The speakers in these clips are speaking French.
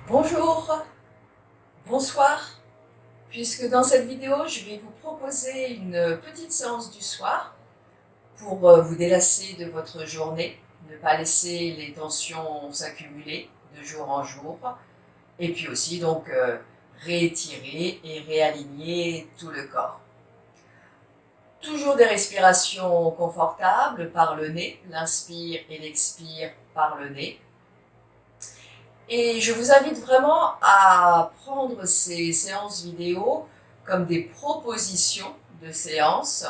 Bonjour, bonsoir, puisque dans cette vidéo, je vais vous proposer une petite séance du soir pour vous délasser de votre journée, ne pas laisser les tensions s'accumuler de jour en jour, et puis aussi donc réétirer et réaligner tout le corps. Toujours des respirations confortables par le nez, l'inspire et l'expire par le nez. Et je vous invite vraiment à prendre ces séances vidéo comme des propositions de séances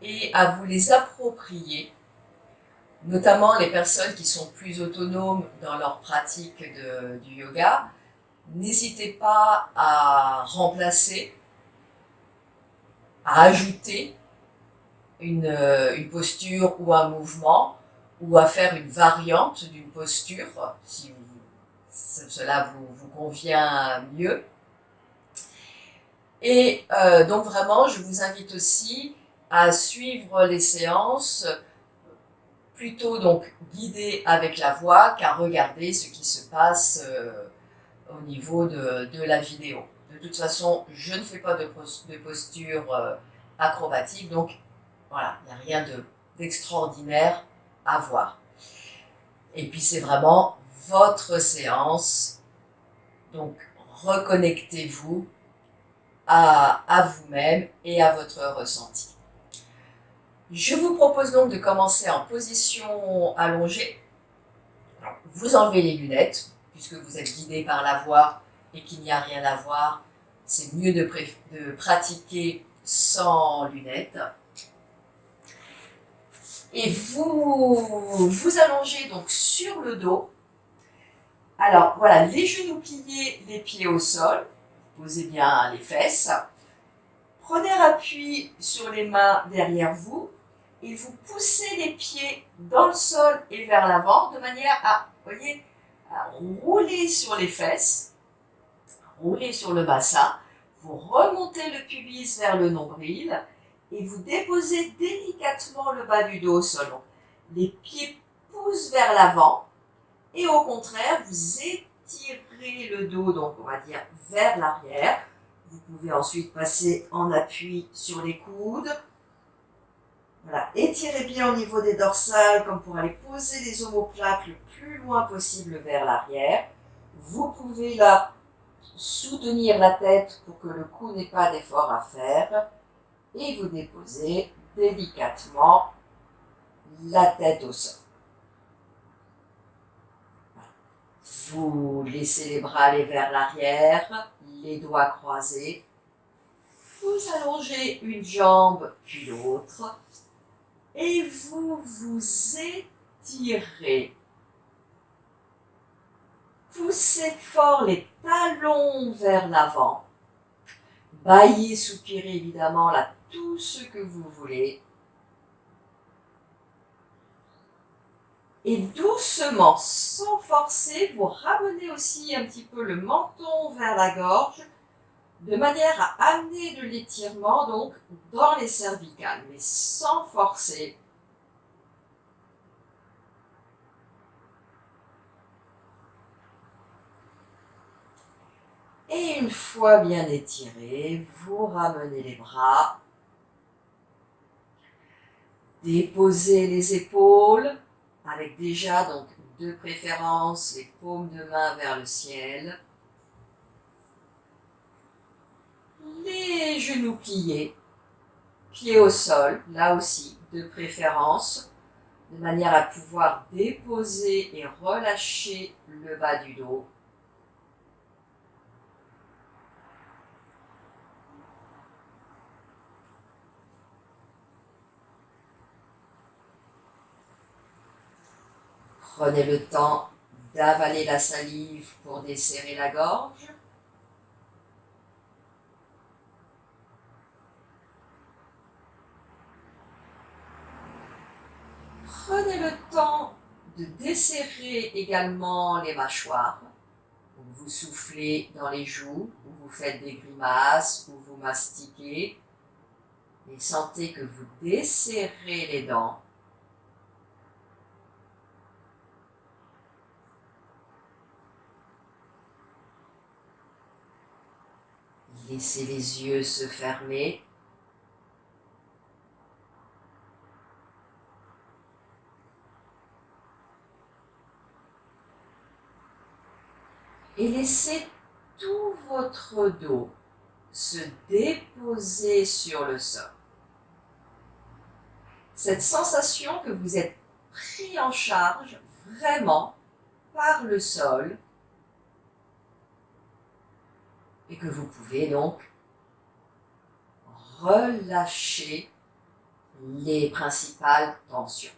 et à vous les approprier, notamment les personnes qui sont plus autonomes dans leur pratique du yoga. N'hésitez pas à remplacer, à ajouter une posture ou un mouvement ou à faire une variante d'une posture si cela vous convient mieux. Et donc vraiment, je vous invite aussi à suivre les séances plutôt donc guidées avec la voix qu'à regarder ce qui se passe au niveau de la vidéo. De toute façon, je ne fais pas de posture acrobatique, donc voilà, il n'y a rien d'extraordinaire à voir. Et puis c'est vraiment votre séance, donc reconnectez-vous à vous-même et à votre ressenti. Je vous propose donc de commencer en position allongée. Vous enlevez les lunettes, puisque vous êtes guidé par la voix et qu'il n'y a rien à voir. C'est mieux de pratiquer sans lunettes. Et vous allongez donc sur le dos. Alors voilà, les genoux pliés, les pieds au sol. Posez bien les fesses. Prenez appui sur les mains derrière vous et vous poussez les pieds dans le sol et vers l'avant de manière à, voyez, à rouler sur les fesses, rouler sur le bassin. Vous remontez le pubis vers le nombril et vous déposez délicatement le bas du dos au sol. Les pieds poussent vers l'avant et au contraire, vous étirez le dos, donc on va dire vers l'arrière. Vous pouvez ensuite passer en appui sur les coudes. Voilà, étirez bien au niveau des dorsales comme pour aller poser les omoplates le plus loin possible vers l'arrière. Vous pouvez là soutenir la tête pour que le cou n'ait pas d'effort à faire et vous déposez délicatement la tête au sol. Vous laissez les bras aller vers l'arrière, les doigts croisés. Vous allongez une jambe puis l'autre et vous vous étirez. Poussez fort les talons vers l'avant. Bâillez, soupirez évidemment là tout ce que vous voulez. Et doucement, sans forcer, vous ramenez aussi un petit peu le menton vers la gorge, de manière à amener de l'étirement donc dans les cervicales, mais sans forcer. Et une fois bien étiré, vous ramenez les bras, déposez les épaules, avec déjà donc de préférence les paumes de main vers le ciel, les genoux pliés, pieds au sol, là aussi de préférence, de manière à pouvoir déposer et relâcher le bas du dos. Prenez le temps d'avaler la salive pour desserrer la gorge. Prenez le temps de desserrer également les mâchoires. Vous soufflez dans les joues, ou vous faites des grimaces, ou vous mastiquez. Et sentez que vous desserrez les dents. Laissez les yeux se fermer. Et laissez tout votre dos se déposer sur le sol. Cette sensation que vous êtes pris en charge vraiment par le sol et que vous pouvez donc relâcher les principales tensions.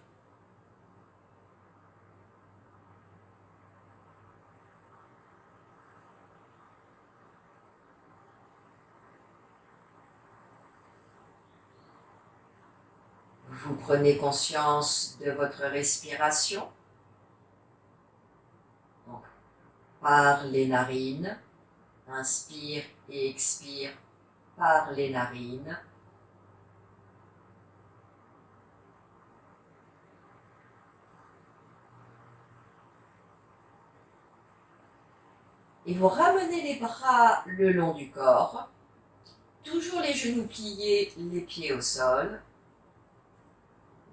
Vous prenez conscience de votre respiration, donc par les narines, inspire et expire par les narines. Et vous ramenez les bras le long du corps, toujours les genoux pliés, les pieds au sol.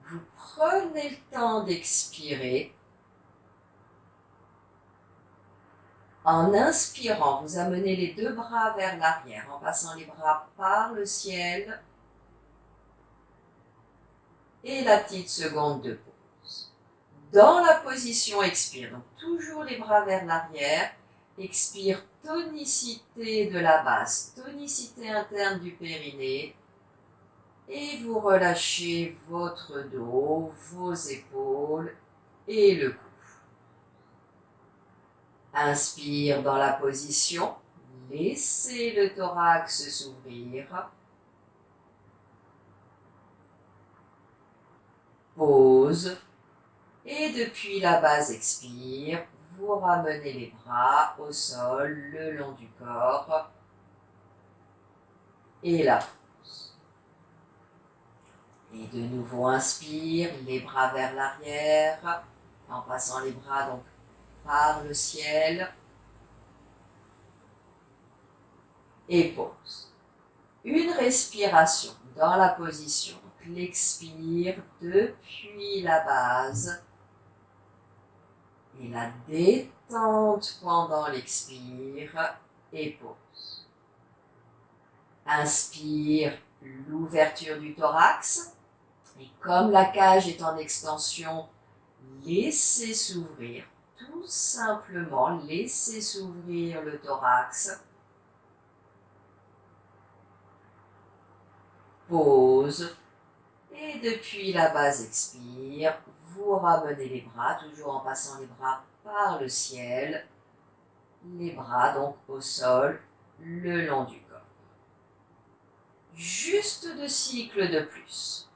Vous prenez le temps d'expirer. En inspirant, vous amenez les deux bras vers l'arrière, en passant les bras par le ciel. Et la petite seconde de pause. Dans la position expire, donc toujours les bras vers l'arrière. Expire, tonicité de la base, tonicité interne du périnée. Et vous relâchez votre dos, vos épaules et le cou. Inspire dans la position, laissez le thorax s'ouvrir. Pause. Et depuis la base, expire. Vous ramenez les bras au sol, le long du corps. Et la pause. Et de nouveau, inspire, les bras vers l'arrière, en passant les bras donc par le ciel. Et pause. Une respiration dans la position. L'expire depuis la base. Et la détente pendant l'expire et pause. Inspire, l'ouverture du thorax. Et comme la cage est en extension, laissez s'ouvrir. Tout simplement, laissez s'ouvrir le thorax. Pause. Et depuis la base, expire. Vous ramenez les bras, toujours en passant les bras par le ciel. Les bras donc au sol, le long du corps. Juste 2 cycles de plus.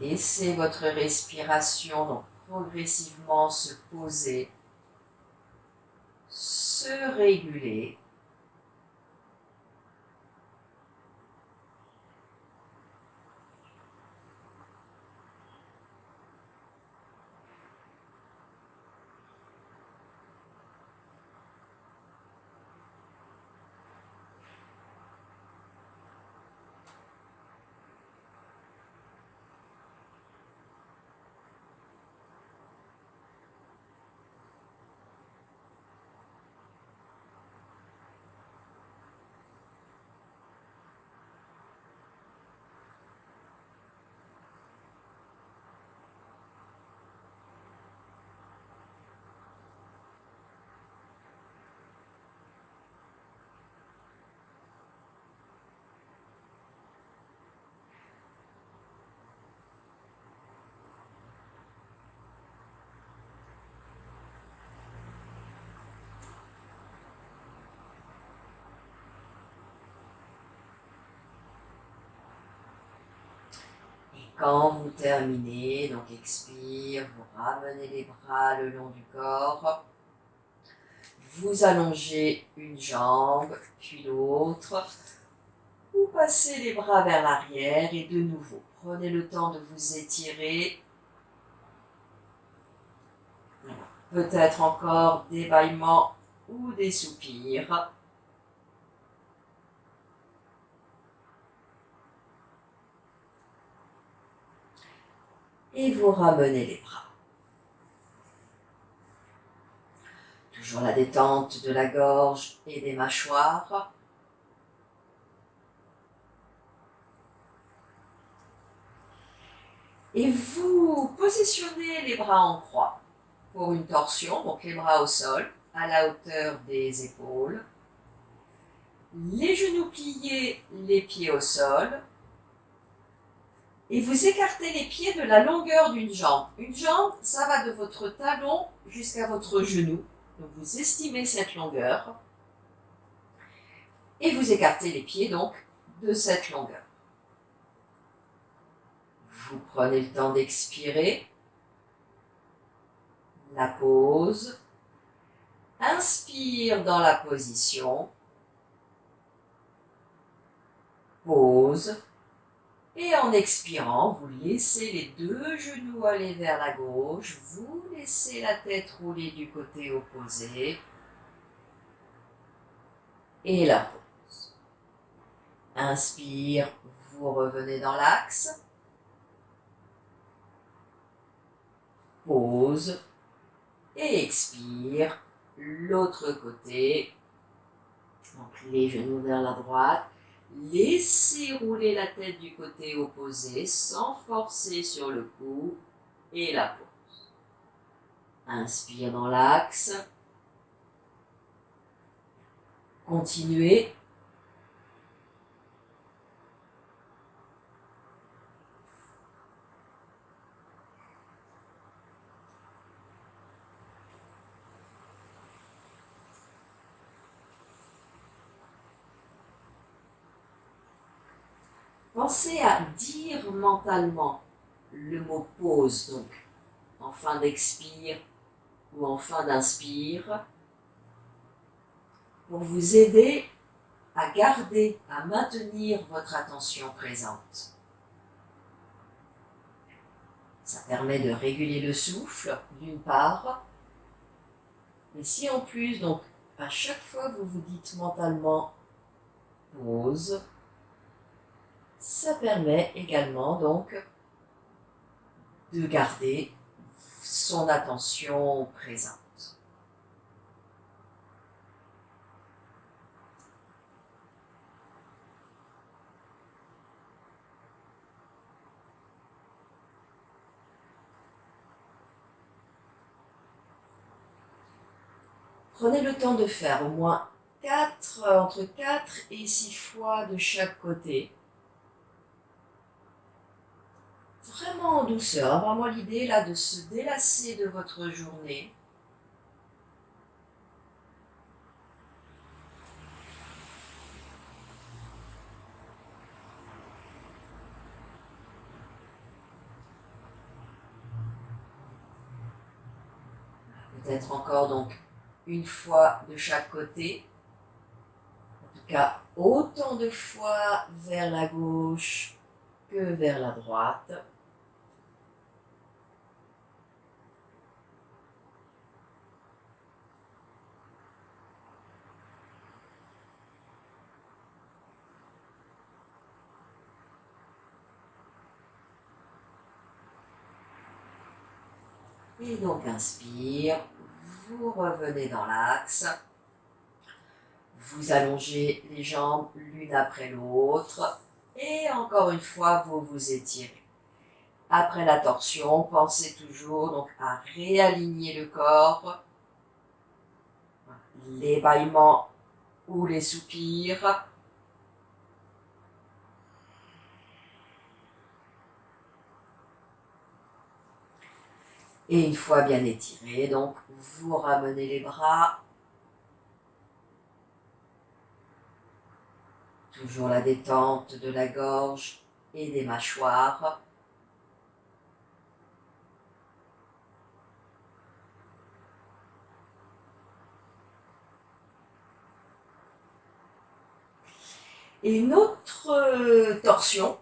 Laissez votre respiration donc progressivement se poser, se réguler. Quand vous terminez, donc expire, vous ramenez les bras le long du corps, vous allongez une jambe, puis l'autre, vous passez les bras vers l'arrière et de nouveau, prenez le temps de vous étirer. Peut-être encore des bâillements ou des soupirs. Et vous ramenez les bras. Toujours la détente de la gorge et des mâchoires. Et vous positionnez les bras en croix pour une torsion, donc les bras au sol, à la hauteur des épaules. Les genoux pliés, les pieds au sol. Et vous écartez les pieds de la longueur d'une jambe. Une jambe, ça va de votre talon jusqu'à votre genou. Donc vous estimez cette longueur. Et vous écartez les pieds donc de cette longueur. Vous prenez le temps d'expirer. La pause. Inspire dans la position. Pause. Et en expirant, vous laissez les deux genoux aller vers la gauche, vous laissez la tête rouler du côté opposé et la pause. Inspire, vous revenez dans l'axe. Pause et expire, l'autre côté. Donc les genoux vers la droite. Laissez rouler la tête du côté opposé sans forcer sur le cou et la pause. Inspire dans l'axe. Continuez. Pensez à dire mentalement le mot pause, donc en fin d'expire ou en fin d'inspire, pour vous aider à garder, à maintenir votre attention présente. Ça permet de réguler le souffle, d'une part, mais si en plus, donc, à chaque fois vous vous dites mentalement pause, ça permet également donc de garder son attention présente. Prenez le temps de faire au moins entre 4 et 6 fois de chaque côté. Vraiment en douceur, vraiment l'idée là de se délasser de votre journée. Peut-être encore donc une fois de chaque côté. En tout cas, autant de fois vers la gauche que vers la droite. Et donc inspire, vous revenez dans l'axe, vous allongez les jambes l'une après l'autre et encore une fois vous vous étirez. Après la torsion, pensez toujours donc à réaligner le corps, les bâillements ou les soupirs. Et une fois bien étiré, donc vous ramenez les bras. Toujours la détente de la gorge et des mâchoires. Et une autre torsion,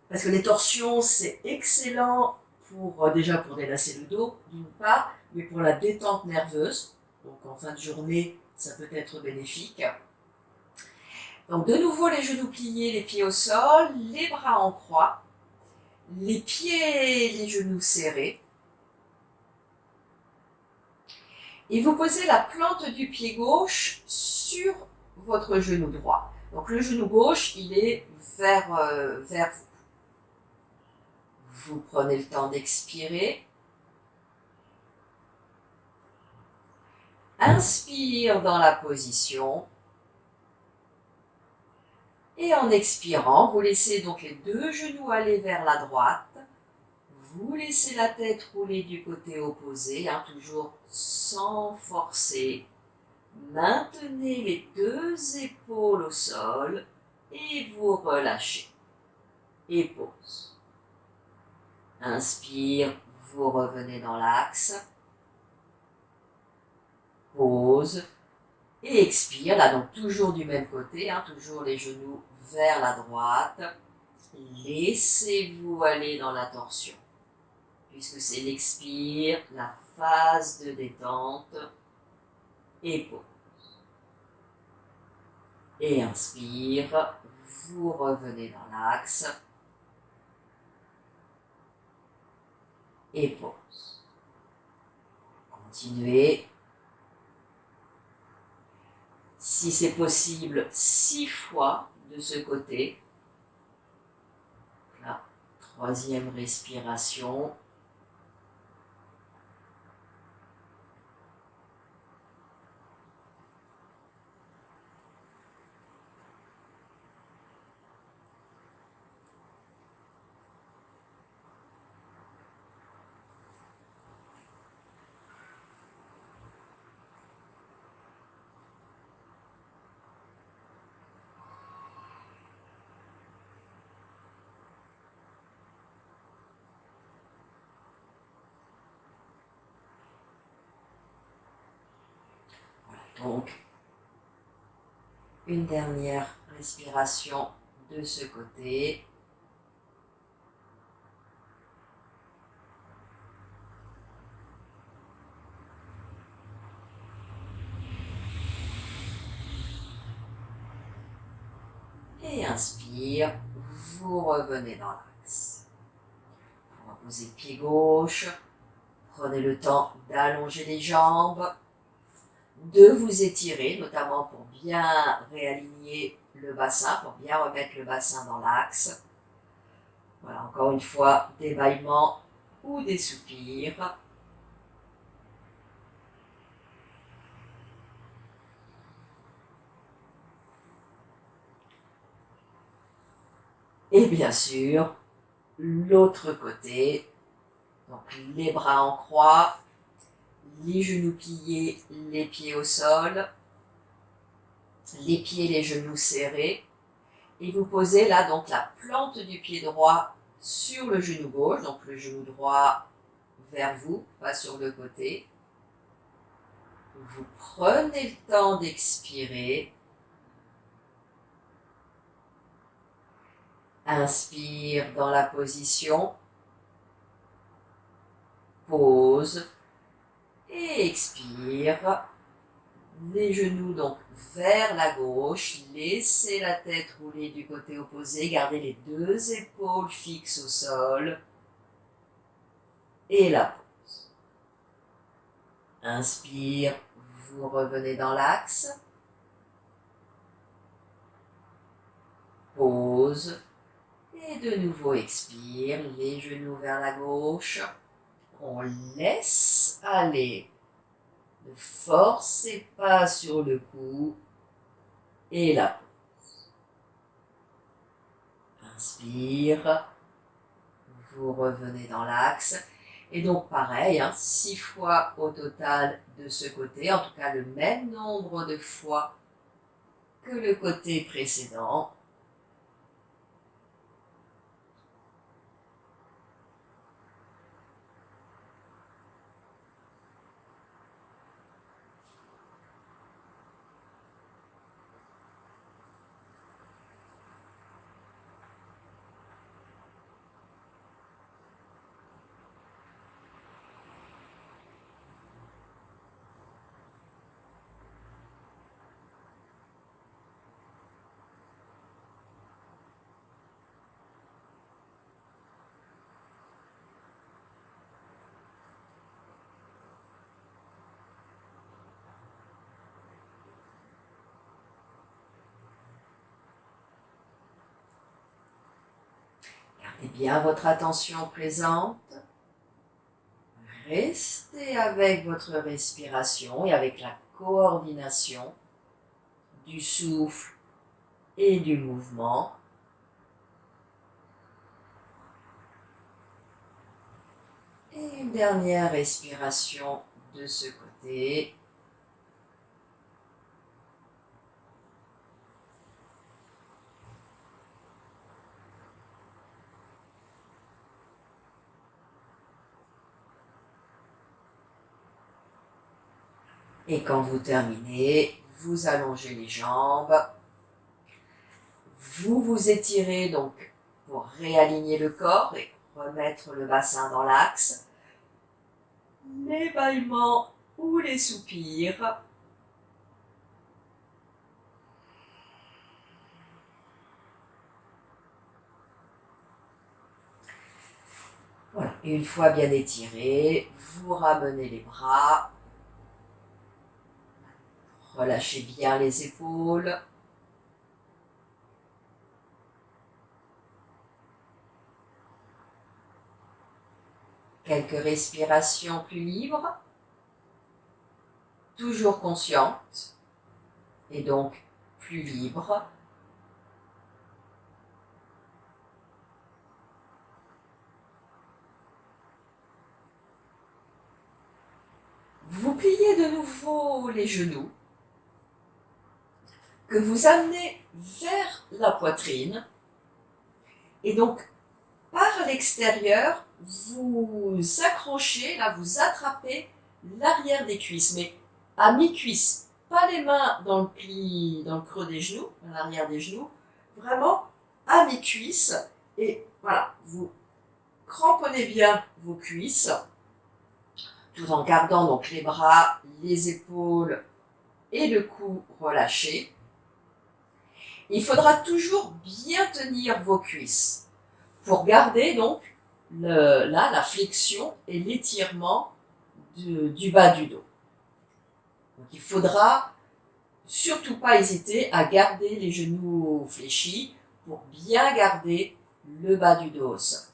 parce que les torsions c'est excellent pour déjà pour délasser le dos d'une part, mais pour la détente nerveuse. Donc en fin de journée, ça peut être bénéfique. Donc de nouveau les genoux pliés, les pieds au sol, les bras en croix, les pieds et les genoux serrés. Et vous posez la plante du pied gauche sur votre genou droit. Donc le genou gauche, il est vers vous. Vous prenez le temps d'expirer. Inspire dans la position. Et en expirant, vous laissez donc les deux genoux aller vers la droite. Vous laissez la tête rouler du côté opposé, toujours sans forcer. Maintenez les deux épaules au sol et vous relâchez. Et pause. Inspire, vous revenez dans l'axe. Pause. Et expire, là donc toujours du même côté, toujours les genoux vers la droite. Laissez-vous aller dans la torsion. Puisque c'est l'expire, la phase de détente. Et pause. Et inspire, vous revenez dans l'axe. Et pause. Continuez. Si c'est possible, 6 fois de ce côté. La troisième respiration. Donc, une dernière respiration de ce côté. Et inspire, vous revenez dans l'axe. Vous reposez le pied gauche. Prenez le temps d'allonger les jambes, de vous étirer, notamment pour bien réaligner le bassin, pour bien remettre le bassin dans l'axe. Voilà, encore une fois, des bâillements ou des soupirs. Et bien sûr, l'autre côté, donc les bras en croix, les genoux pliés, les pieds au sol, les pieds et les genoux serrés. Et vous posez là donc la plante du pied droit sur le genou gauche, donc le genou droit vers vous, pas sur le côté. Vous prenez le temps d'expirer. Inspire dans la position. Pause. Et expire. Les genoux donc vers la gauche. Laissez la tête rouler du côté opposé. Gardez les deux épaules fixes au sol. Et la pause. Inspire. Vous revenez dans l'axe. Pause. Et de nouveau expire, les genoux vers la gauche. On laisse aller. Ne forcez pas sur le cou. Et la pause. Inspire. Vous revenez dans l'axe. Et donc pareil, 6 fois au total de ce côté. En tout cas le même nombre de fois que le côté précédent. Gardez bien votre attention présente. Restez avec votre respiration et avec la coordination du souffle et du mouvement. Et une dernière respiration de ce côté. Et quand vous terminez, vous allongez les jambes. Vous vous étirez donc pour réaligner le corps et remettre le bassin dans l'axe. Les bâillements ou les soupirs. Voilà. Et une fois bien étiré, vous ramenez les bras. Relâchez bien les épaules. Quelques respirations plus libres. Toujours conscientes. Et donc plus libres. Vous pliez de nouveau les genoux, que vous amenez vers la poitrine. Et donc, par l'extérieur, vous accrochez, là, vous attrapez l'arrière des cuisses, mais à mi-cuisse. Pas les mains dans le pli, dans le creux des genoux, à l'arrière des genoux, vraiment à mi-cuisse. Et voilà, vous cramponnez bien vos cuisses, tout en gardant donc les bras, les épaules et le cou relâchés. Il faudra toujours bien tenir vos cuisses pour garder donc la flexion et l'étirement du bas du dos. Donc il faudra surtout pas hésiter à garder les genoux fléchis pour bien garder le bas du dos au sol.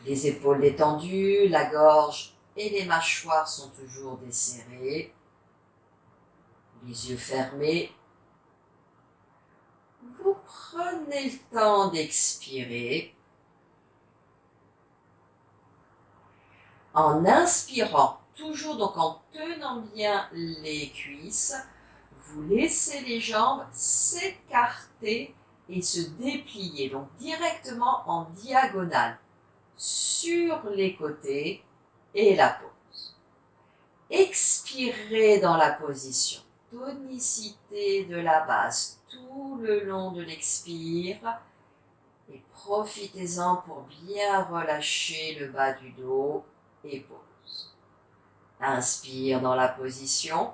Les épaules détendues, la gorge et les mâchoires sont toujours desserrées. Les yeux fermés. Vous prenez le temps d'expirer. En inspirant, toujours donc en tenant bien les cuisses, vous laissez les jambes s'écarter et se déplier, donc directement en diagonale, sur les côtés et la pose. Expirez dans la position, tonicité de la base tout le long de l'expire et profitez-en pour bien relâcher le bas du dos et pose. Inspire dans la position,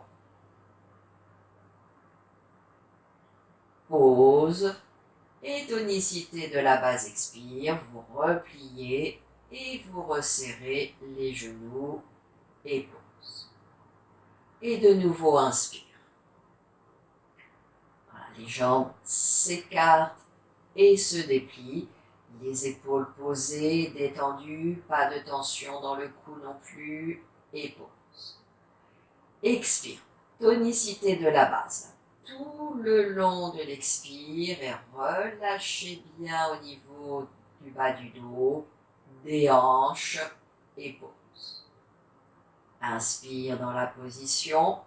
pause et tonicité de la base expire, vous repliez et vous resserrez les genoux et pause. Et de nouveau inspire. Voilà, les jambes s'écartent et se déplient, les épaules posées, détendues, pas de tension dans le cou non plus, et pause. Expire, tonicité de la base, tout le long de l'expire et relâchez bien au niveau du bas du dos, des hanches et pause. Inspire dans la position.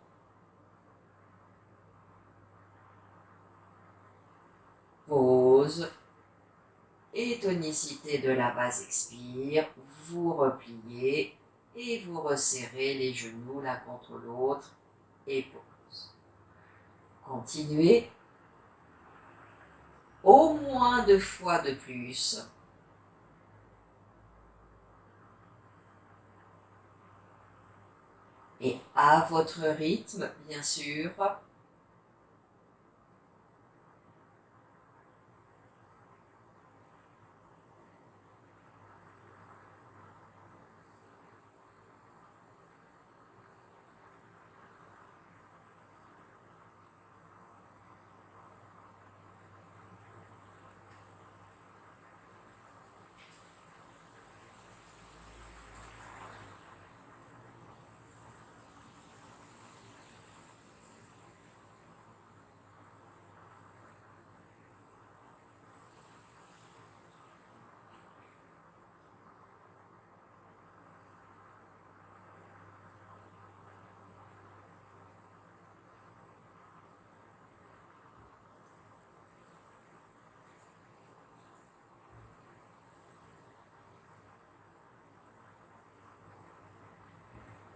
Pause. Et tonicité de la base expire, vous repliez et vous resserrez les genoux l'un contre l'autre et pause. Continuez au moins 2 fois de plus. Et à votre rythme, bien sûr.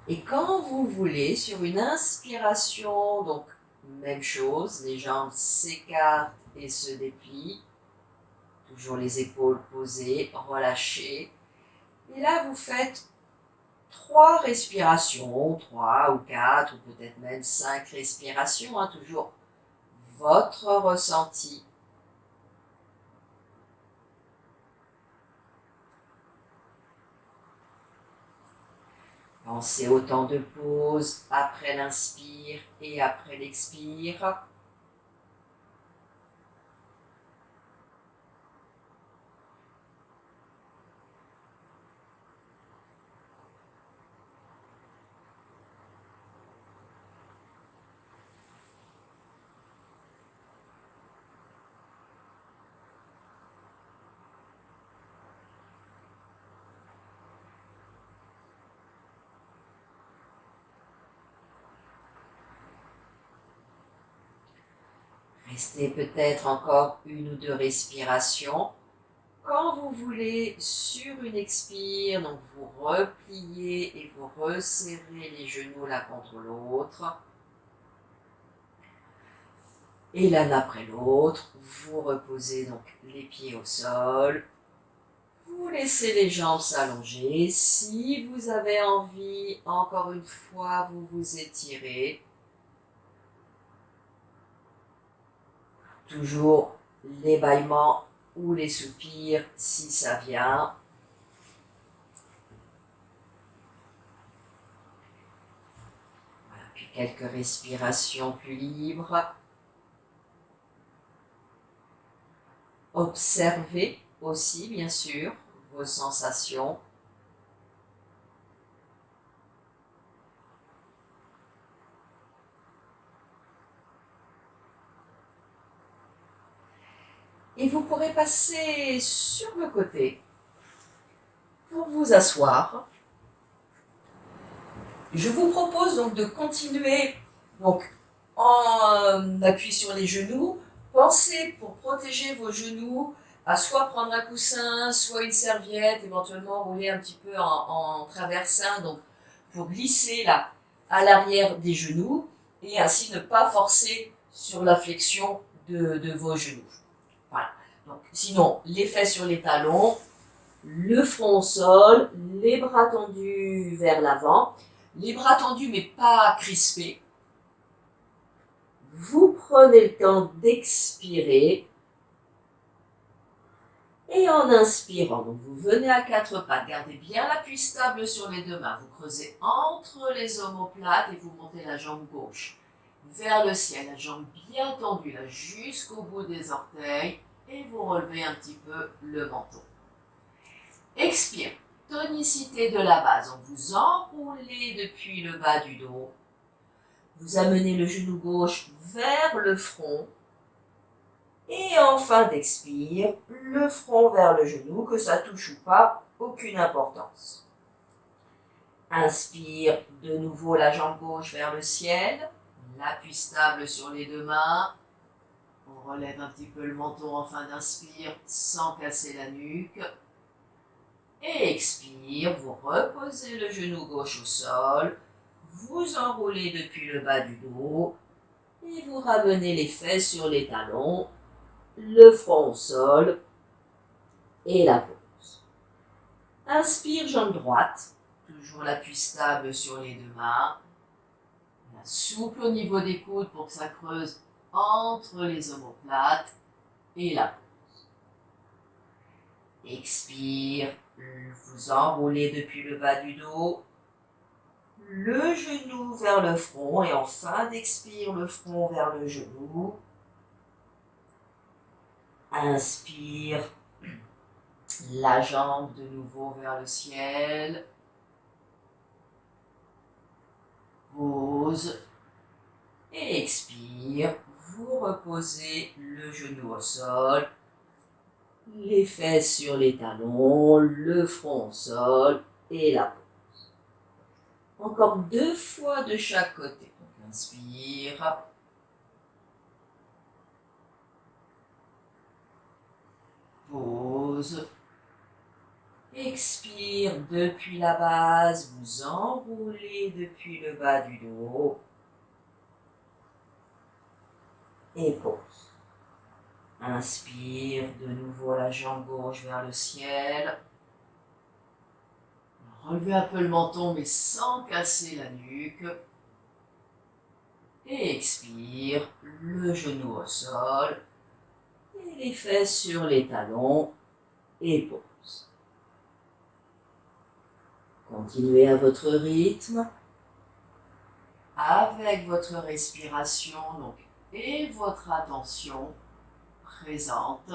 Et quand vous voulez, sur une inspiration, donc même chose, les jambes s'écartent et se déplient, toujours les épaules posées, relâchées. Et là, vous faites 3 respirations, 3 ou 4 ou peut-être même 5 respirations, hein, toujours votre ressenti. Pensez au temps de pause après l'inspire et après l'expire. Restez peut-être encore 1 ou 2 respirations. Quand vous voulez, sur une expire, donc vous repliez et vous resserrez les genoux l'un contre l'autre. Et l'un après l'autre, vous reposez donc les pieds au sol. Vous laissez les jambes s'allonger. Si vous avez envie, encore une fois, vous vous étirez. Toujours les bâillements ou les soupirs si ça vient. Voilà, puis quelques respirations plus libres. Observez aussi, bien sûr, vos sensations. Et vous pourrez passer sur le côté pour vous asseoir. Je vous propose donc de continuer donc, en appui sur les genoux. Pensez pour protéger vos genoux à soit prendre un coussin, soit une serviette, éventuellement rouler un petit peu en traversin, donc pour glisser là à l'arrière des genoux et ainsi ne pas forcer sur la flexion de vos genoux. Voilà. Donc, sinon, les fesses sur les talons, le front au sol, les bras tendus vers l'avant, les bras tendus mais pas crispés. Vous prenez le temps d'expirer et en inspirant, donc vous venez à 4 pattes, gardez bien l'appui stable sur les 2 mains, vous creusez entre les omoplates et vous montez la jambe gauche vers le ciel, la jambe bien tendue là jusqu'au bout des orteils et vous relevez un petit peu le menton. Expire, tonicité de la base, donc vous enroulez depuis le bas du dos, vous amenez le genou gauche vers le front et en fin d'expire, le front vers le genou, que ça touche ou pas, aucune importance. Inspire, de nouveau la jambe gauche vers le ciel, l'appui stable sur les 2 mains, on relève un petit peu le menton en fin d'inspire sans casser la nuque. Et expire, vous reposez le genou gauche au sol, vous enroulez depuis le bas du dos et vous ramenez les fesses sur les talons, le front au sol et la pause. Inspire, jambe droite, toujours l'appui stable sur les 2 mains, souple au niveau des coudes pour que ça creuse entre les omoplates et la pause. Expire, vous enroulez depuis le bas du dos, le genou vers le front et en fin d'expire, le front vers le genou. Inspire, la jambe de nouveau vers le ciel. Pause. Et expire, vous reposez le genou au sol, les fesses sur les talons, le front au sol et la pause. Encore 2 fois de chaque côté. Donc inspire. Pause. Expire depuis la base, vous enroulez depuis le bas du dos. Et pause. Inspire de nouveau la jambe gauche vers le ciel. Relevez un peu le menton mais sans casser la nuque. Et expire, le genou au sol. Et les fesses sur les talons. Et pause. Continuez à votre rythme. Avec votre respiration donc, et votre attention présente.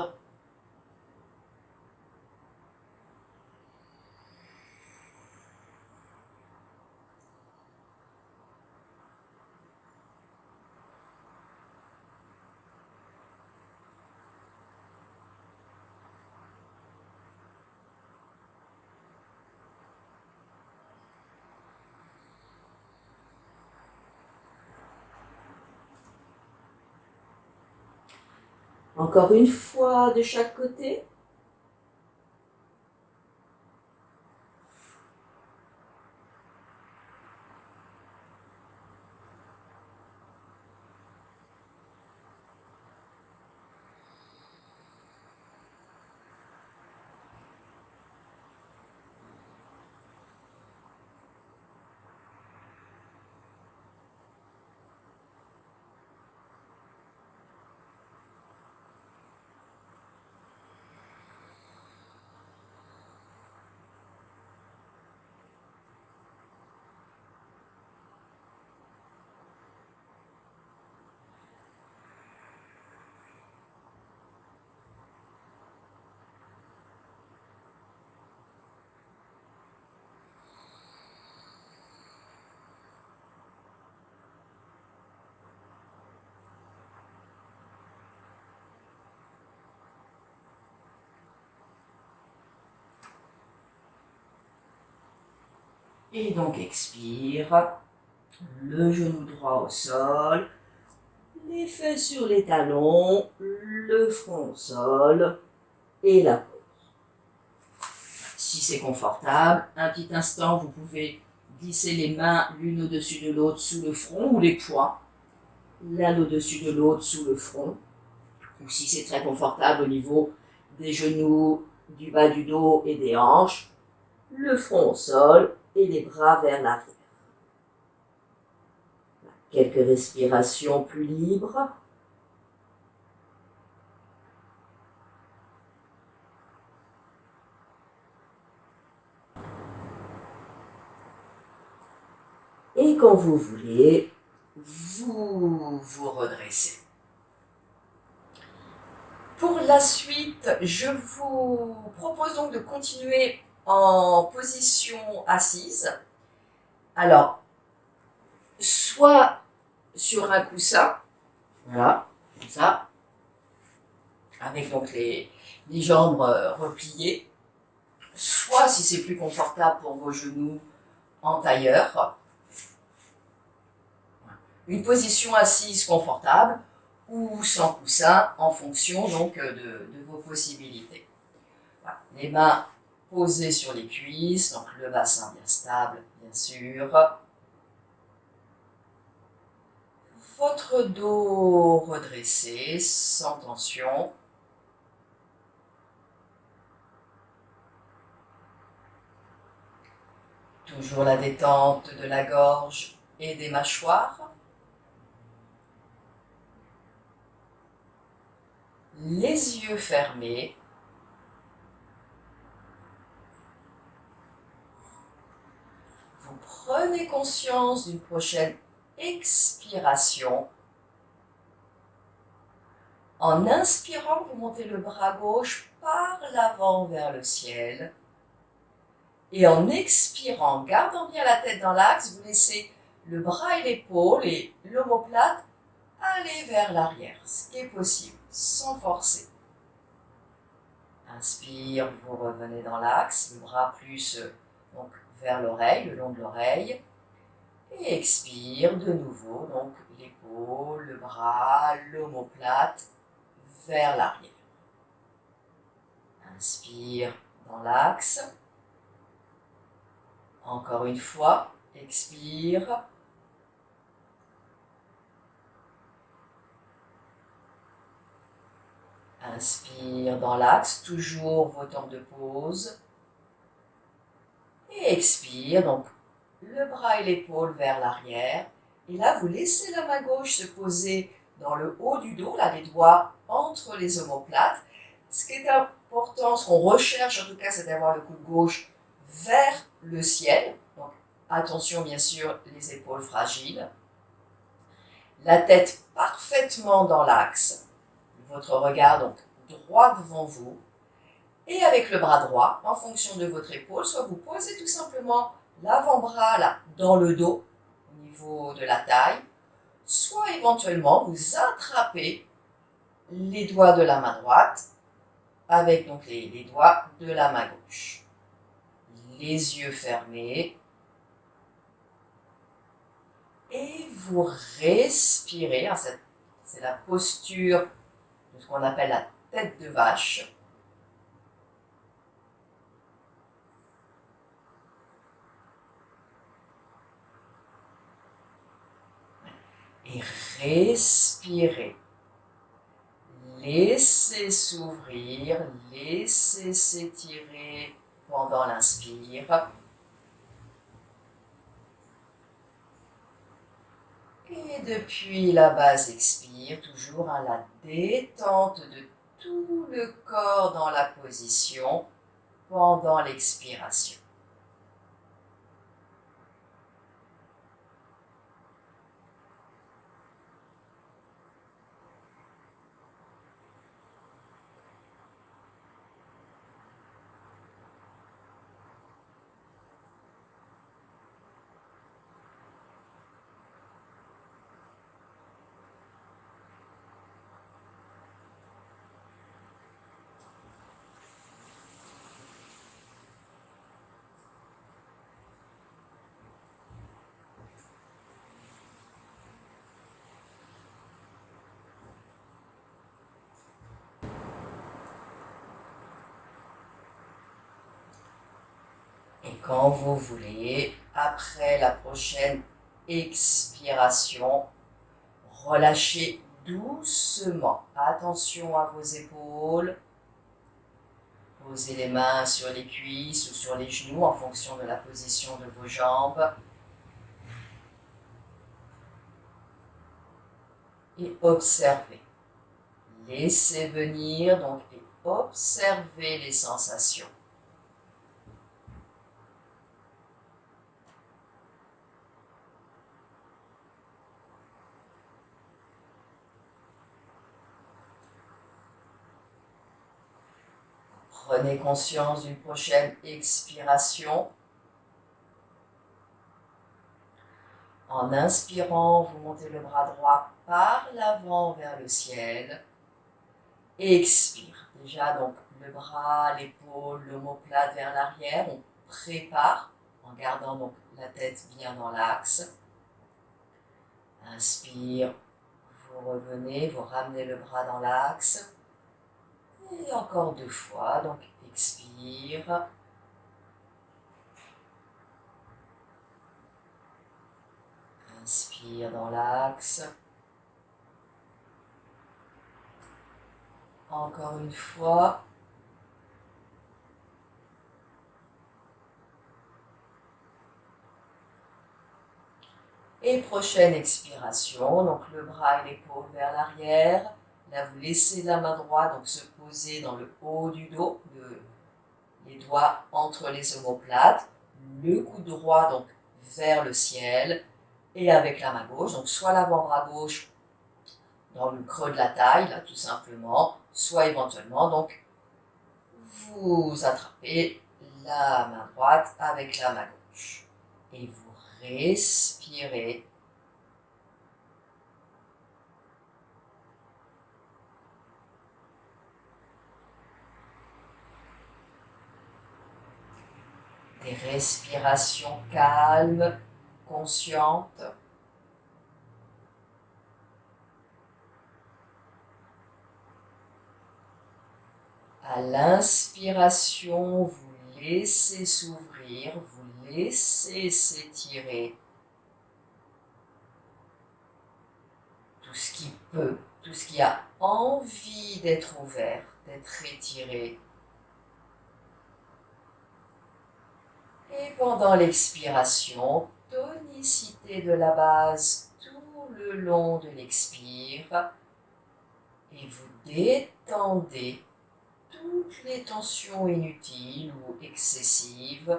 Encore une fois de chaque côté. Et donc expire, le genou droit au sol, les fesses sur les talons, le front au sol et la pause. Si c'est confortable, un petit instant, vous pouvez glisser les mains l'une au-dessus de l'autre sous le front ou les poings, l'un au-dessus de l'autre sous le front. Ou si c'est très confortable au niveau des genoux, du bas du dos et des hanches, le front au sol et les bras vers l'arrière. Quelques respirations plus libres. Et quand vous voulez, vous vous redressez. Pour la suite, je vous propose donc de continuer en position assise. Alors, soit sur un coussin, voilà, comme ça, avec donc les jambes repliées, soit si c'est plus confortable pour vos genoux, en tailleur. Une position assise confortable ou sans coussin en fonction donc de vos possibilités. Voilà. Les mains posées sur les cuisses, donc le bassin bien stable, bien sûr. Votre dos redressé, sans tension. Toujours la détente de la gorge et des mâchoires. Les yeux fermés. Vous prenez conscience d'une prochaine expiration. En inspirant, vous montez le bras gauche par l'avant vers le ciel. Et en expirant, gardant bien la tête dans l'axe, vous laissez le bras et l'épaule et l'omoplate aller vers l'arrière, ce qui est possible, sans forcer. Inspire, vous revenez dans l'axe, le bras plus donc, vers l'oreille, le long de l'oreille. Et expire de nouveau, donc l'épaule, le bras, l'omoplate vers l'arrière. Inspire dans l'axe. Encore une fois, expire. Inspire dans l'axe, toujours vos temps de pause. Et expire, donc le bras et l'épaule vers l'arrière. Et là, vous laissez la main gauche se poser dans le haut du dos, là, les doigts entre les omoplates. Ce qui est important, ce qu'on recherche en tout cas, c'est d'avoir le coude gauche vers le ciel. Donc, attention bien sûr, les épaules fragiles. La tête parfaitement dans l'axe. Votre regard donc droit devant vous. Et avec le bras droit, en fonction de votre épaule, soit vous posez tout simplement l'avant-bras là dans le dos, au niveau de la taille, soit éventuellement vous attrapez les doigts de la main droite avec donc les doigts de la main gauche. Les yeux fermés. Et vous respirez. C'est la posture de ce qu'on appelle la tête de vache. Et respirez. Laissez s'ouvrir, laissez s'étirer pendant l'inspire. Et depuis la base expire, toujours la détente de tout le corps dans la position pendant l'expiration. Et quand vous voulez, après la prochaine expiration, relâchez doucement. Attention à vos épaules. Posez les mains sur les cuisses ou sur les genoux en fonction de la position de vos jambes. Et observez. Laissez venir donc et observez les sensations. Prenez conscience d'une prochaine expiration. En inspirant, vous montez le bras droit par l'avant vers le ciel. Expire. Déjà, donc, le bras, l'épaule, l'omoplate vers l'arrière. On prépare en gardant donc la tête bien dans l'axe. Inspire. Vous revenez, vous ramenez le bras dans l'axe. Et encore 2 fois. Donc, expire. Inspire dans l'axe. Encore une fois. Et prochaine expiration, donc le bras et l'épaule vers l'arrière. Là, vous laissez la main droite donc se poser dans le haut du dos, les doigts entre les omoplates, le coude droit donc vers le ciel, et avec la main gauche, donc soit l'avant-bras gauche dans le creux de la taille, là tout simplement, soit éventuellement donc vous attrapez la main droite avec la main gauche. Et vous respirez. Des respirations calmes, conscientes. À l'inspiration, vous laissez s'ouvrir, vous laissez s'étirer tout ce qui peut, tout ce qui a envie d'être ouvert, d'être étiré. Et pendant l'expiration, tonicité de la base tout le long de l'expire et vous détendez toutes les tensions inutiles ou excessives.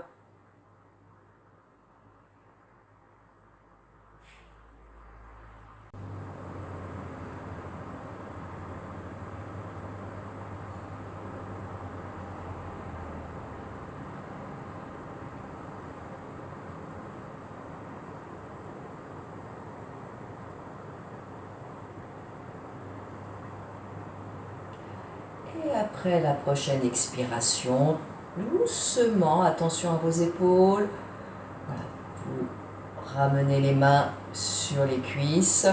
Et après la prochaine expiration, doucement, attention à vos épaules. Voilà, vous ramenez les mains sur les cuisses.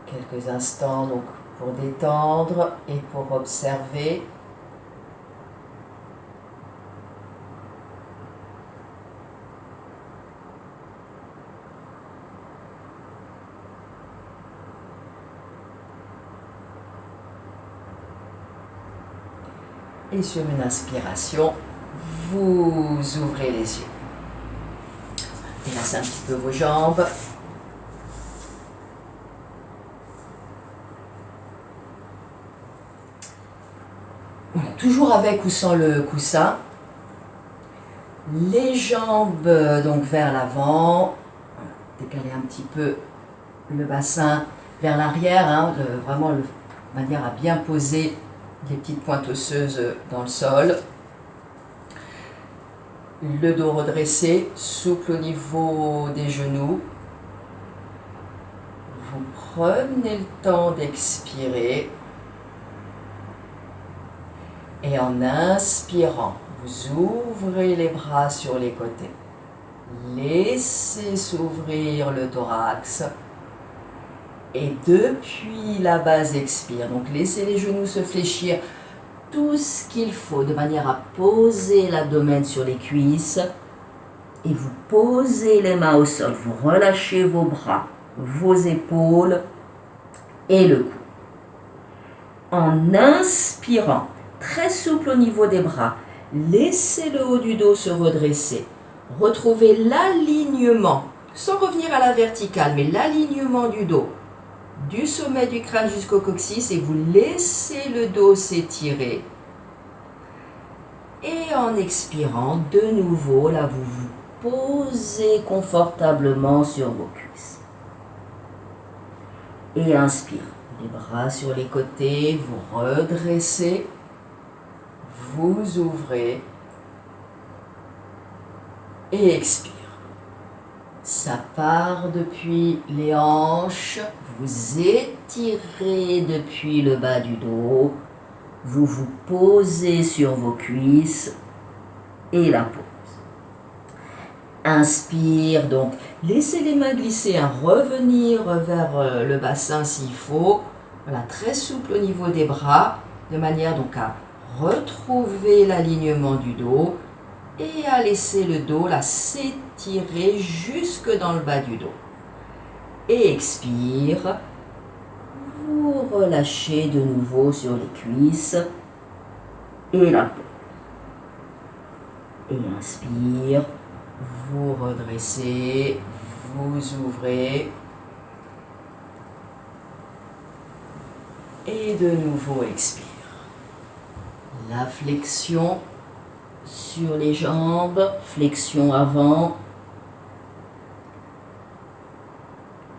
Quelques instants donc pour détendre et pour observer. Et sur une inspiration, vous ouvrez les yeux. Délassez un petit peu vos jambes. Voilà, toujours avec ou sans le coussin. Les jambes donc vers l'avant. Décaler un petit peu le bassin vers l'arrière, hein, vraiment de manière à bien poser des petites pointes osseuses dans le sol. Le dos redressé, souple au niveau des genoux. Vous prenez le temps d'expirer. Et en inspirant, vous ouvrez les bras sur les côtés. Laissez s'ouvrir le thorax. Et depuis la base, expire. Donc laissez les genoux se fléchir tout ce qu'il faut de manière à poser l'abdomen sur les cuisses. Et vous posez les mains au sol. Vous relâchez vos bras, vos épaules et le cou. En inspirant, très souple au niveau des bras, laissez le haut du dos se redresser. Retrouvez l'alignement, sans revenir à la verticale, mais l'alignement du dos, du sommet du crâne jusqu'au coccyx, et vous laissez le dos s'étirer. Et en expirant, de nouveau, là, vous vous posez confortablement sur vos cuisses. Et inspire. Les bras sur les côtés, vous redressez, vous ouvrez et expire. Ça part depuis les hanches, vous étirez depuis le bas du dos, vous vous posez sur vos cuisses et la pose. Inspire, donc laissez les mains glisser, revenir vers le bassin s'il faut. Voilà, très souple au niveau des bras, de manière donc à retrouver l'alignement du dos et à laisser le dos là s'étirer jusque dans le bas du dos. Et expire, vous relâchez de nouveau sur les cuisses et la peau. Et inspire, vous redressez, vous ouvrez. Et de nouveau expire. La flexion sur les jambes, flexion avant.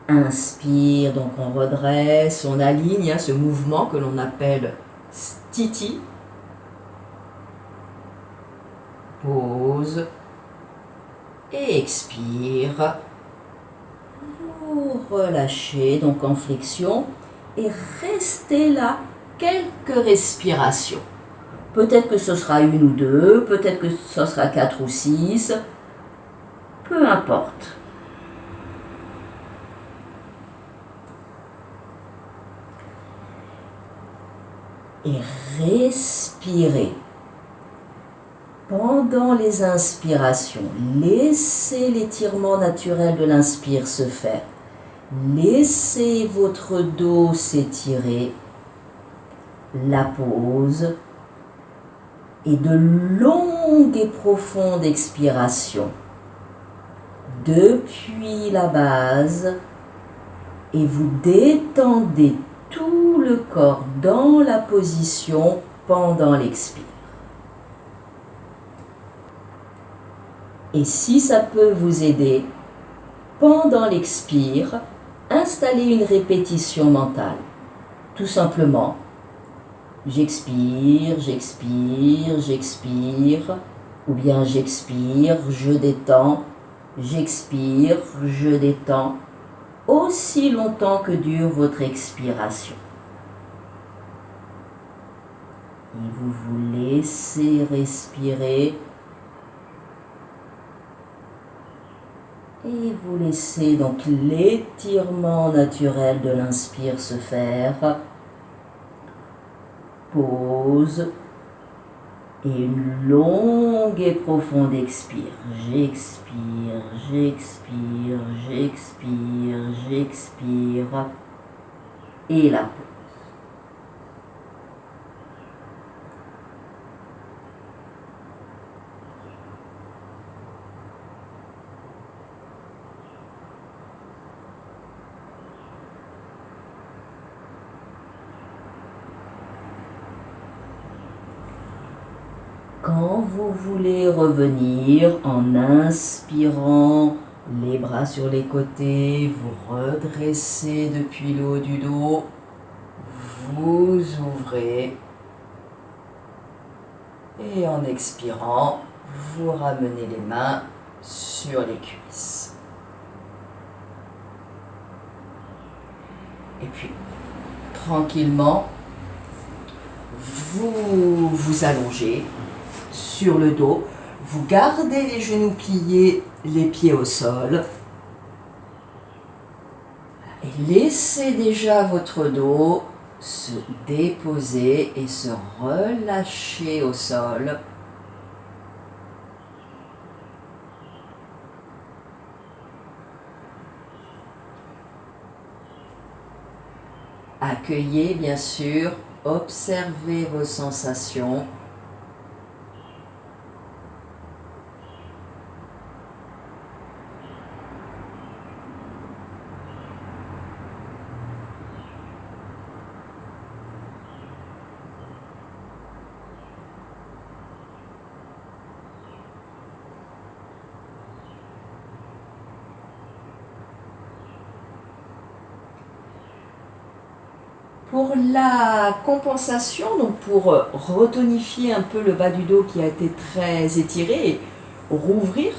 Inspire, donc on redresse, on aligne ce mouvement que l'on appelle stiti. Pause. Et expire. Vous relâchez, donc en flexion. Et restez là quelques respirations. Peut-être que ce sera une ou deux, peut-être que ce sera 4 ou 6, peu importe. Et respirez. Pendant les inspirations, laissez l'étirement naturel de l'inspire se faire. Laissez votre dos s'étirer, la pause et de longues et profondes expirations depuis la base et vous détendez tout le corps dans la position pendant l'expire. Et si ça peut vous aider, pendant l'expire, installez une répétition mentale. Tout simplement, j'expire, j'expire, j'expire, ou bien j'expire, je détends, j'expire, je détends, aussi longtemps que dure votre expiration. Et vous vous laissez respirer et vous laissez donc l'étirement naturel de l'inspire se faire. Pause et une longue et profonde expire. J'expire, j'expire, j'expire, j'expire et la pause. Quand vous voulez revenir en inspirant, les bras sur les côtés, vous redressez depuis le haut du dos, vous ouvrez et en expirant, vous ramenez les mains sur les cuisses. Et puis, tranquillement, vous vous allongez sur le dos, vous gardez les genoux pliés, les pieds au sol et laissez déjà votre dos se déposer et se relâcher au sol. Accueillez bien sûr, observez vos sensations. Pour la compensation, donc pour retonifier un peu le bas du dos qui a été très étiré et rouvrir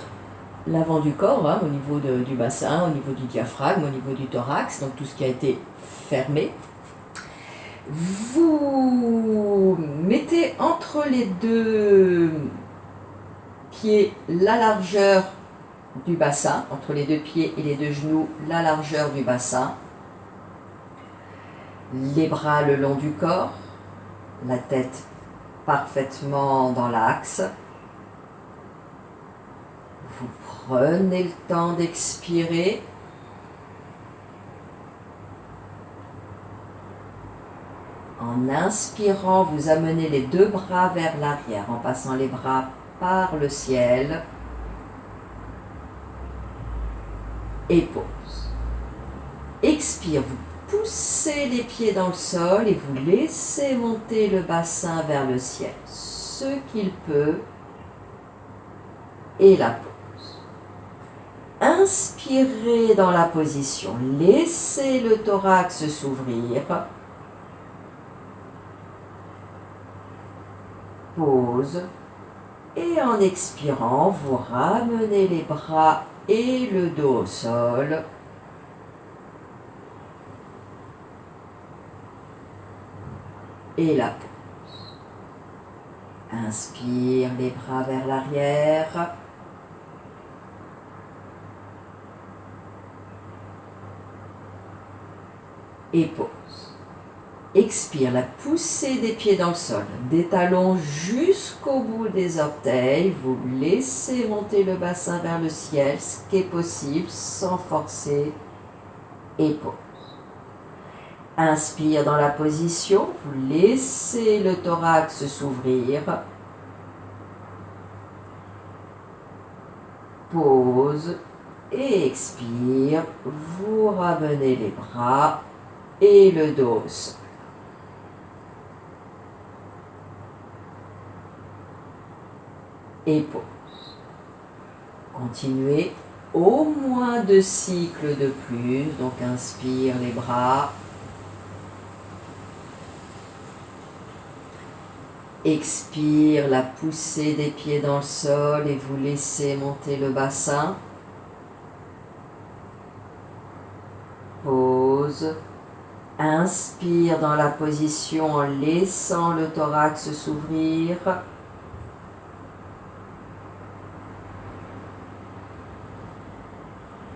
l'avant du corps, au niveau du bassin, au niveau du diaphragme, au niveau du thorax, donc tout ce qui a été fermé. Vous mettez entre les deux pieds la largeur du bassin, entre les deux pieds et les deux genoux, la largeur du bassin. Les bras le long du corps, la tête parfaitement dans l'axe. Vous prenez le temps d'expirer. En inspirant, vous amenez les deux bras vers l'arrière en passant les bras par le ciel. Et pause. Expire, vous poussez les pieds dans le sol et vous laissez monter le bassin vers le ciel, ce qu'il peut, et la pause. Inspirez dans la position, laissez le thorax s'ouvrir. Pause. Et en expirant, vous ramenez les bras et le dos au sol. Et la pause. Inspire les bras vers l'arrière. Et pause. Expire la poussée des pieds dans le sol, des talons jusqu'au bout des orteils. Vous laissez monter le bassin vers le ciel, ce qui est possible sans forcer. Et pause. Inspire dans la position, vous laissez le thorax s'ouvrir. Pause et expire. Vous ramenez les bras et le dos au sol. Et pause. Continuez au moins 2 cycles de plus. Donc inspire les bras. Expire la poussée des pieds dans le sol et vous laissez monter le bassin. Pause. Inspire dans la position en laissant le thorax s'ouvrir.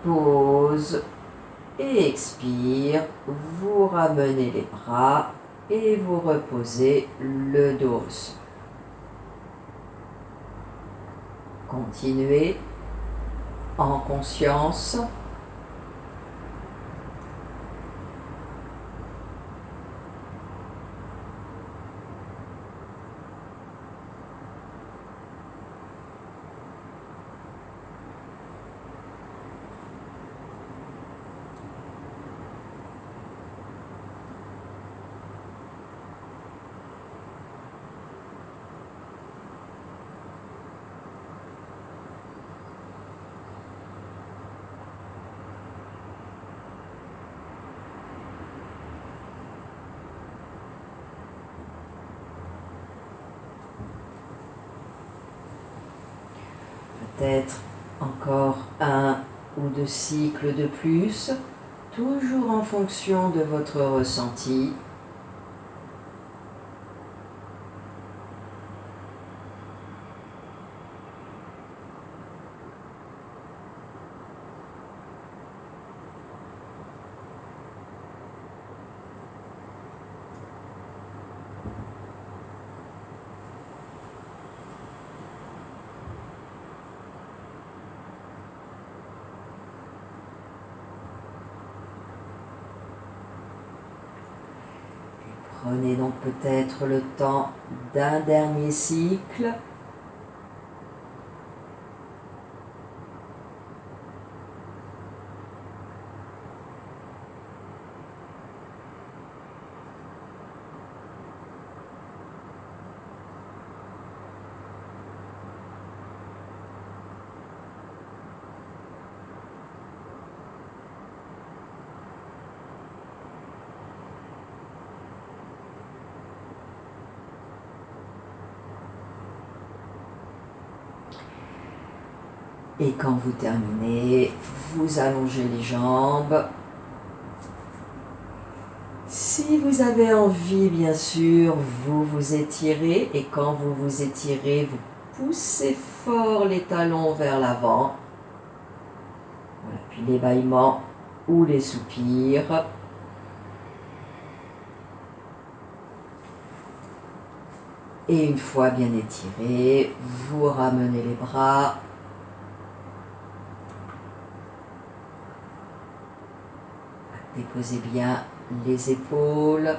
Pause et expire. Vous ramenez les bras et vous reposez le dos au sol. Continuez en conscience. Peut-être encore 1 ou 2 cycles de plus, toujours en fonction de votre ressenti. Prenez donc peut-être le temps d'un dernier cycle. Et quand vous terminez, vous allongez les jambes. Si vous avez envie, bien sûr, vous vous étirez. Et quand vous vous étirez, vous poussez fort les talons vers l'avant. Voilà, puis les bâillements ou les soupirs. Et une fois bien étiré, vous ramenez les bras. Déposez bien les épaules.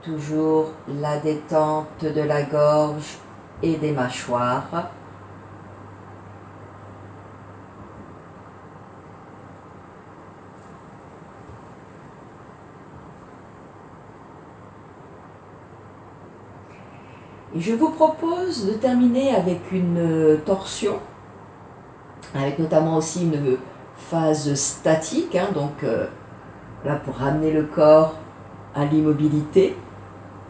Toujours la détente de la gorge et des mâchoires. Et je vous propose de terminer avec une torsion, avec notamment aussi une phase statique, donc là pour ramener le corps à l'immobilité,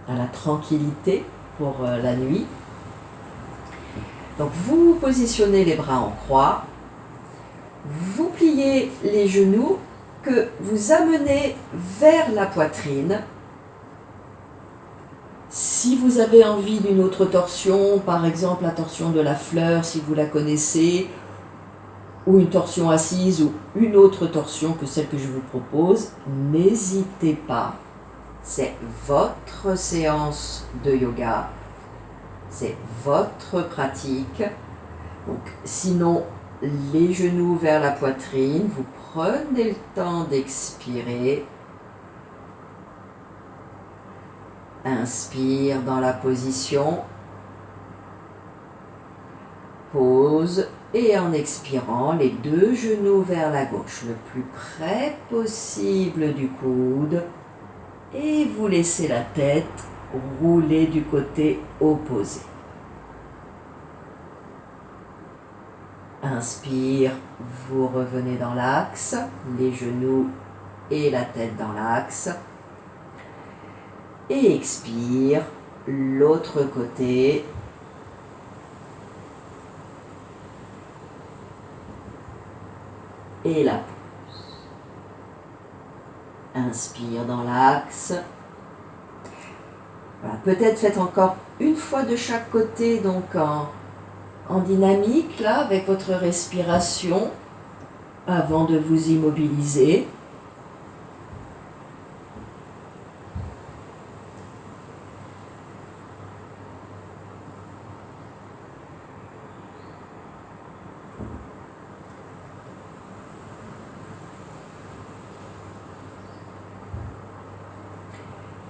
à la tranquillité pour la nuit. Donc vous positionnez les bras en croix, vous pliez les genoux que vous amenez vers la poitrine. Si vous avez envie d'une autre torsion, par exemple la torsion de la fleur, si vous la connaissez, ou une torsion assise, ou une autre torsion que celle que je vous propose, n'hésitez pas. C'est votre séance de yoga, c'est votre pratique. Donc, sinon, les genoux vers la poitrine, vous prenez le temps d'expirer. Inspire dans la position, pause et en expirant, les deux genoux vers la gauche, le plus près possible du coude et vous laissez la tête rouler du côté opposé. Inspire, vous revenez dans l'axe, les genoux et la tête dans l'axe. Et expire, l'autre côté. Et la pause. Inspire dans l'axe. Voilà, peut-être faites encore une fois de chaque côté, donc en dynamique, là, avec votre respiration, avant de vous immobiliser.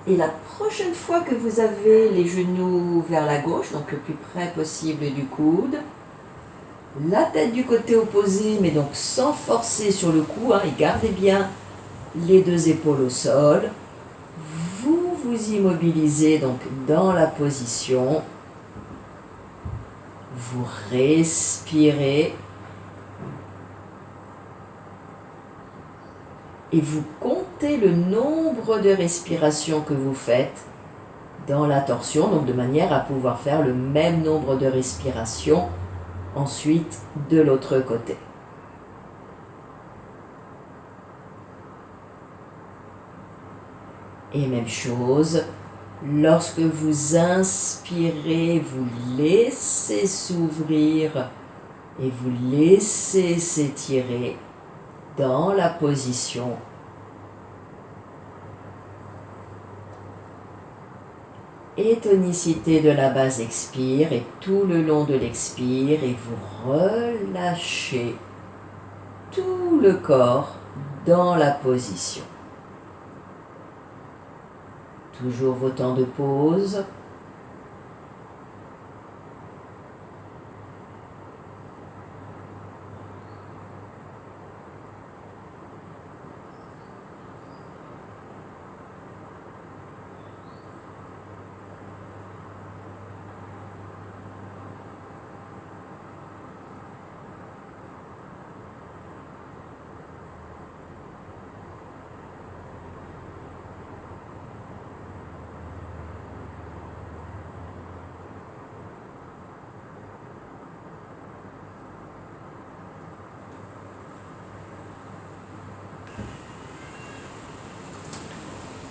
Et la prochaine fois que vous avez les genoux vers la gauche, donc le plus près possible du coude, la tête du côté opposé, mais donc sans forcer sur le cou, et gardez bien les deux épaules au sol. Vous vous immobilisez donc dans la position. Vous respirez. Et vous comptez le nombre de respirations que vous faites dans la torsion, donc de manière à pouvoir faire le même nombre de respirations ensuite de l'autre côté. Et même chose, lorsque vous inspirez, vous laissez s'ouvrir et vous laissez s'étirer dans la position. Et tonicité de la base expire et tout le long de l'expire et vous relâchez tout le corps dans la position. Toujours vos temps de pause.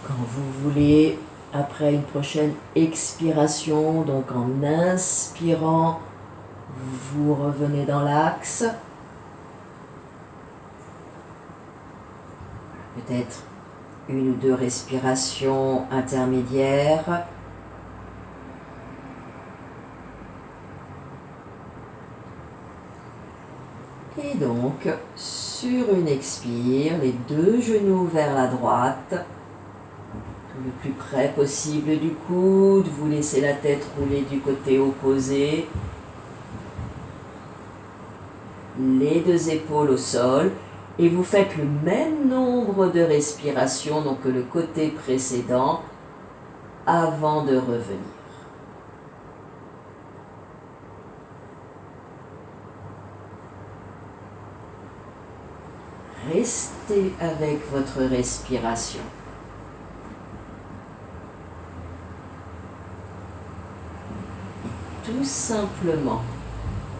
Quand vous voulez, après une prochaine expiration, donc en inspirant, vous revenez dans l'axe. Peut-être une ou deux respirations intermédiaires. Et donc, sur une expire, les deux genoux vers la droite, le plus près possible du coude, vous laissez la tête rouler du côté opposé, les deux épaules au sol, et vous faites le même nombre de respirations donc que le côté précédent avant de revenir. Restez avec votre respiration. Tout simplement,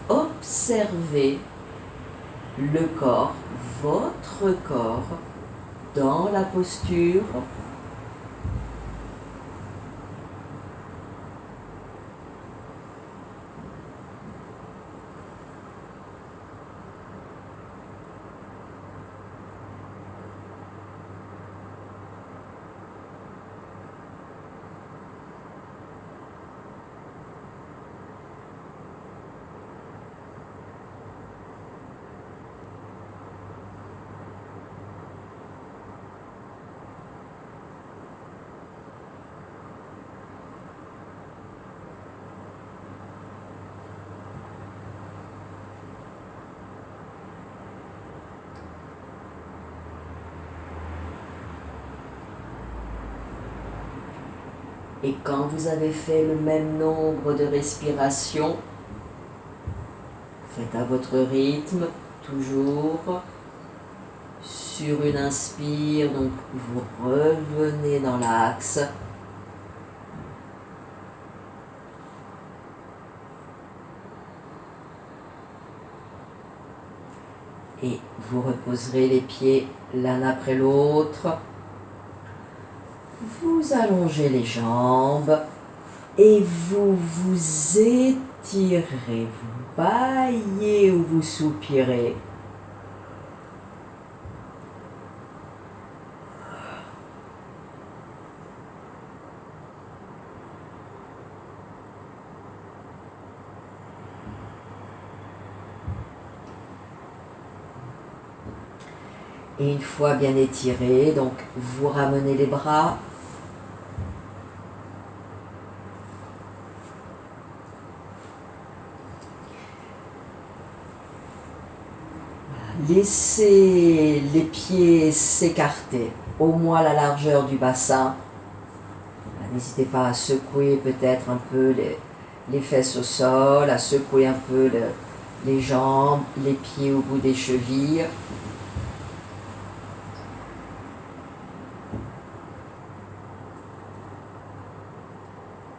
observez le corps, votre corps, dans la posture. Et quand vous avez fait le même nombre de respirations, faites à votre rythme, toujours. Sur une inspire, donc vous revenez dans l'axe. Et vous reposerez les pieds l'un après l'autre. Vous allongez les jambes et vous vous étirez, vous bâillez ou vous soupirez. Et une fois bien étiré, donc vous ramenez les bras. Laissez les pieds s'écarter, au moins la largeur du bassin. N'hésitez pas à secouer peut-être un peu les fesses au sol, à secouer un peu les jambes, les pieds au bout des chevilles.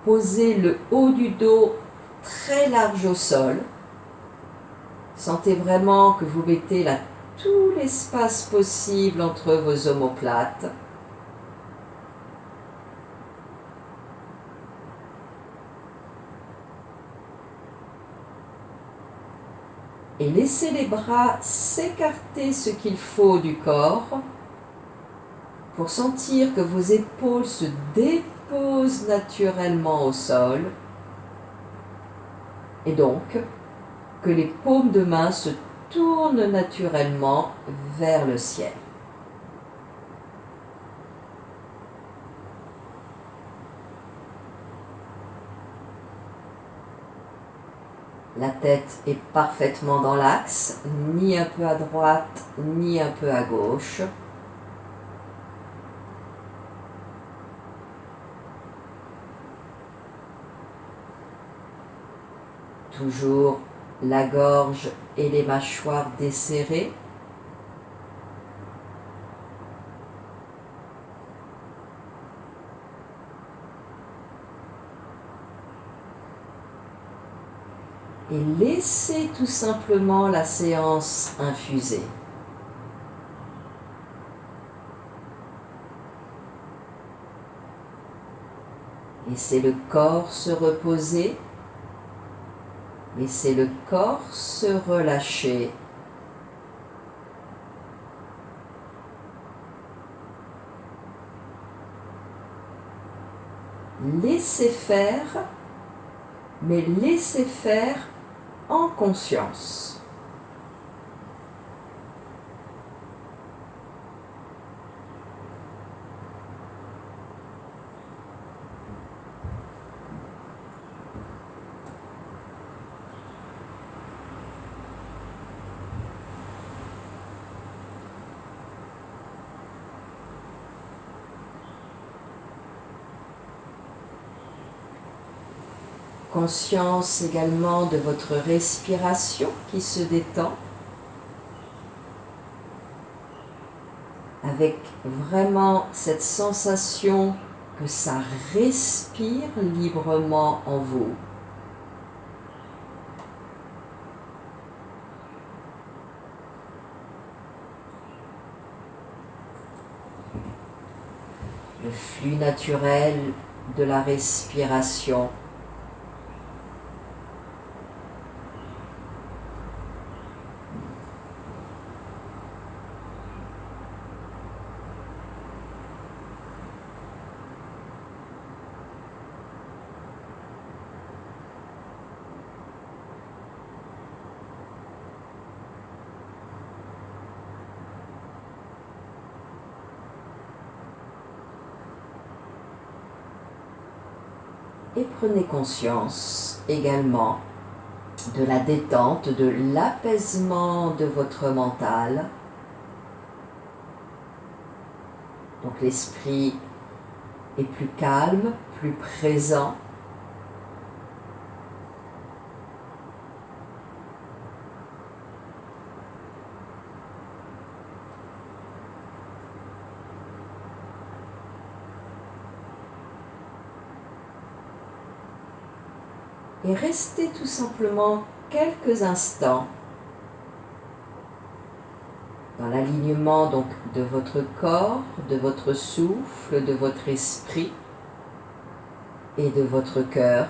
Posez le haut du dos très large au sol. Sentez vraiment que vous mettez là tout l'espace possible entre vos omoplates. Et laissez les bras s'écarter ce qu'il faut du corps pour sentir que vos épaules se déposent naturellement au sol et donc que les paumes de main se tournent naturellement vers le ciel. La tête est parfaitement dans l'axe, ni un peu à droite, ni un peu à gauche. Toujours la gorge et les mâchoires desserrées. Et laissez tout simplement la séance infuser. Laissez le corps se reposer. Laissez le corps se relâcher. Laissez faire, mais laissez faire en conscience. Conscience également de votre respiration qui se détend, avec vraiment cette sensation que ça respire librement en vous. Le flux naturel de la respiration. Et prenez conscience également de la détente, de l'apaisement de votre mental. Donc l'esprit et plus calme, plus présent. Et restez tout simplement quelques instants dans l'alignement donc de votre corps, de votre souffle, de votre esprit et de votre cœur.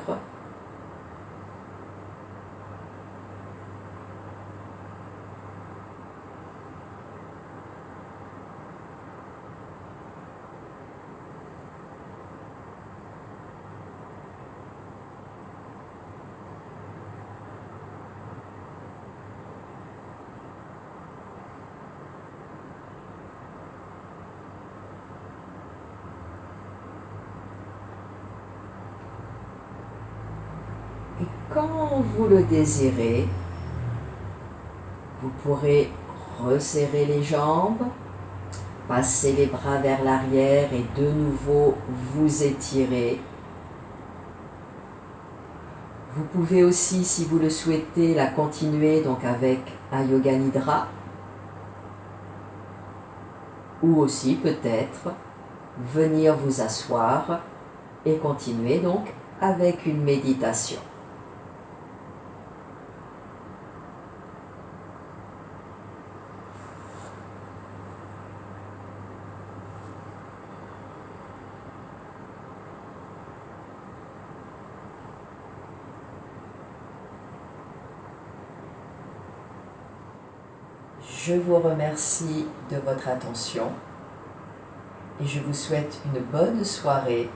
Et quand vous le désirez, vous pourrez resserrer les jambes, passer les bras vers l'arrière et de nouveau vous étirer. Vous pouvez aussi, si vous le souhaitez, la continuer donc avec un Yoga Nidra, ou aussi peut-être venir vous asseoir et continuer donc avec une méditation. Je vous remercie de votre attention et je vous souhaite une bonne soirée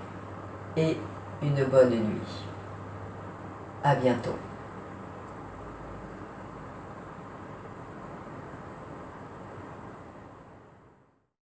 et une bonne nuit. À bientôt.